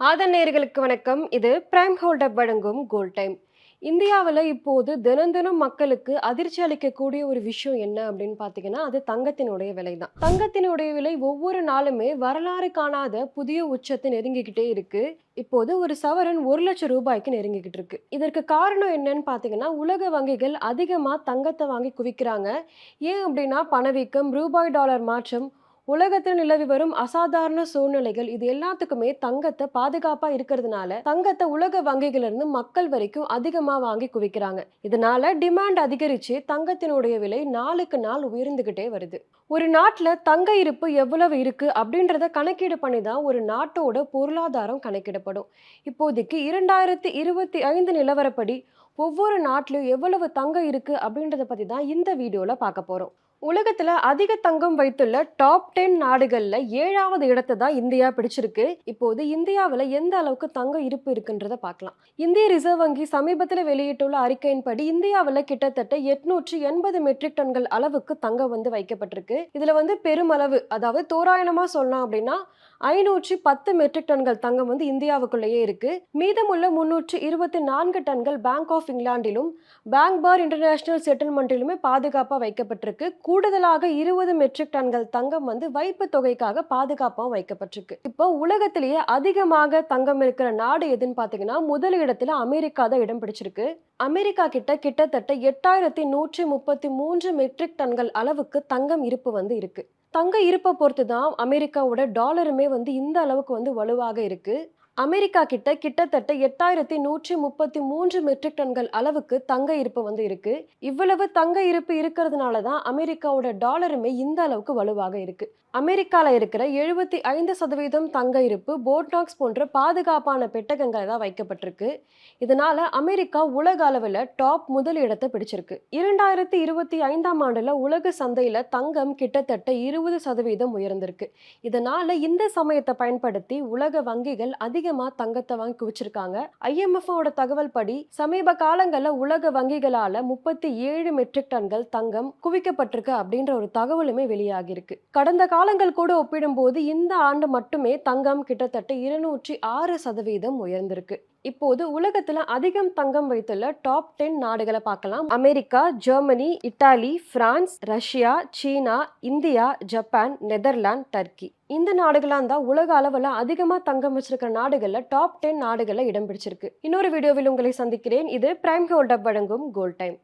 ஆதன் நேயர்களுக்கு வணக்கம். இது பிரைம் ஹோல்டப் வழங்கும் கோல்ட் டைம். இந்தியாவில் இப்போது தினம் தினம் மக்களுக்கு அதிர்ச்சி அளிக்கக்கூடிய ஒரு விஷயம் என்ன அப்படின்னு பார்த்தீங்கன்னா, அது தங்கத்தினுடைய விலை தான். தங்கத்தினுடைய விலை ஒவ்வொரு நாளுமே வரலாறு காணாத புதிய உச்சத்தை நெருங்கிக்கிட்டே இருக்கு. இப்போது ஒரு சவரன் 1,00,000 ரூபாய்க்கு நெருங்கிக்கிட்டு இருக்கு. இதற்கு காரணம் என்னன்னு பார்த்தீங்கன்னா, உலக வங்கிகள் அதிகமாக தங்கத்தை வாங்கி குவிக்கிறாங்க. ஏன் அப்படின்னா பணவீக்கம், ரூபாய் டாலர் மாற்றம், உலகத்தில் நிலவி வரும் அசாதாரண சூழ்நிலைகள் இது எல்லாத்துக்குமே தங்கத்தை பாதுகாப்பா இருக்கிறதுனால தங்கத்தை உலக வங்கிகள் இருந்து மக்கள் வரைக்கும் அதிகமா வாங்கி குவிக்கிறாங்க. இதனால டிமாண்ட் அதிகரிச்சு தங்கத்தினுடைய விலை நாளுக்கு நாள் உயர்ந்துகிட்டே வருது. ஒரு நாட்டுல தங்க இருப்பு எவ்வளவு இருக்கு அப்படின்றத கணக்கீடு பண்ணி தான் ஒரு நாட்டோட பொருளாதாரம் கணக்கிடப்படும். இப்போதைக்கு 2025 நிலவரப்படி ஒவ்வொரு நாட்டிலும் எவ்வளவு தங்கம் இருக்கு அப்படின்றத பத்தி தான் இந்த வீடியோல பார்க்க போறோம். உலகத்துல அதிக தங்கம் வைத்துள்ள டாப் 10 நாடுகள்ல 7வது இடத்தை தான் இந்தியா பிடிச்சிருக்கு. இப்போது இந்தியாவில் எந்த அளவுக்கு தங்க இருப்பு இருக்குன்றத பார்க்கலாம். இந்திய ரிசர்வ் வங்கி சமீபத்தில் வெளியிட்டுள்ள அறிக்கையின்படி இந்தியாவில் கிட்டத்தட்ட 880 மெட்ரிக் டன்கள் அளவுக்கு தங்கம் வைக்கப்பட்டிருக்கு. இதுல பெருமளவு, அதாவது தோராயமா சொல்லலாம் அப்படின்னா 510 மெட்ரிக் டன்கள் தங்கம் இந்தியாவுக்குள்ளேயே இருக்கு. மீதமுள்ள 324 டன்கள் பேங்க் ஆஃப் இங்கிலாந்திலும் பேங்க் பார் இன்டர்நேஷனல் செட்டில்மெண்ட்டிலுமே பாதுகாப்பாக வைக்கப்பட்டிருக்கு. கூடுதலாக 20 மெட்ரிக் டன்கள் தங்கம் வைப்பு தொகைக்காக பாதுகாப்பாக வைக்கப்பட்டிருக்கு. இப்போ உலகத்திலேயே அதிகமாக தங்கம் இருக்கிற நாடு எதுன்னு பார்த்தீங்கன்னா, முதல் இடத்துல அமெரிக்கா தான் இடம் பிடிச்சிருக்கு. அமெரிக்கா கிட்டத்தட்ட 8133 மெட்ரிக் டன்கள் அளவுக்கு தங்கம் இருப்பு இருக்கு. தங்க இருப்பை பொறுத்து தான் அமெரிக்காவோட டாலருமே இந்த அளவுக்கு வலுவாக இருக்கு. அமெரிக்கா கிட்டத்தட்ட 8133 மெட்ரிக் டன்கள் அளவுக்கு தங்க இருப்பு இருக்கு. இவ்வளவு தங்க இருப்பு இருக்கிறதுனால தான் அமெரிக்காவோட டாலருமே இந்த அளவுக்கு வலுவாக இருக்கு. அமெரிக்கால இருக்கிற 75% தங்க இருப்பு போட்நாக்ஸ் போன்ற பாதுகாப்பான பெட்டகங்கள் தான் வைக்கப்பட்டிருக்கு. இதனால அமெரிக்கா உலக அளவில் டாப் முதல் இடத்தை பிடிச்சிருக்கு. 2025ஆம் ஆண்டுல உலக சந்தையில தங்கம் கிட்டத்தட்ட 20% உயர்ந்திருக்கு. இதனால இந்த சமயத்தை பயன்படுத்தி உலக வங்கிகள் அதிகமா தங்கத்தை வாங்கி குவிச்சிருக்காங்க. IMF ஓட தகவல் படி சமீப காலங்கள்ல உலக வங்கிகளால 37 மெட்ரிக் டன்கள் தங்கம் குவிக்கப்பட்டிருக்கு அப்படின்ற ஒரு தகவலுமே வெளியாகி இருக்கு. கடந்த காலங்கள் கூட ஒப்பிடும்போது இந்த ஆண்டு மட்டுமே தங்கம் கிட்டத்தட்ட 206% உயர்ந்திருக்கு. இப்போது உலகத்துல அதிகம் தங்கம் வைத்துள்ள டாப் 10 நாடுகளை பார்க்கலாம். America, Germany, Italy, France, Russia, China, India, Japan, Netherlands, Turkey. இந்த நாடுகளாம் தான் உலக அளவுல அதிகமா தங்கம் வச்சிருக்கிற நாடுகள்ல டாப் 10 நாடுகள்ல இடம் பிடிச்சிருக்கு. இன்னொரு வீடியோவில் உங்களை சந்திக்கிறேன். இது பிரைம் ஹோல்டப் வழங்கும் கோல்ட் டைம்.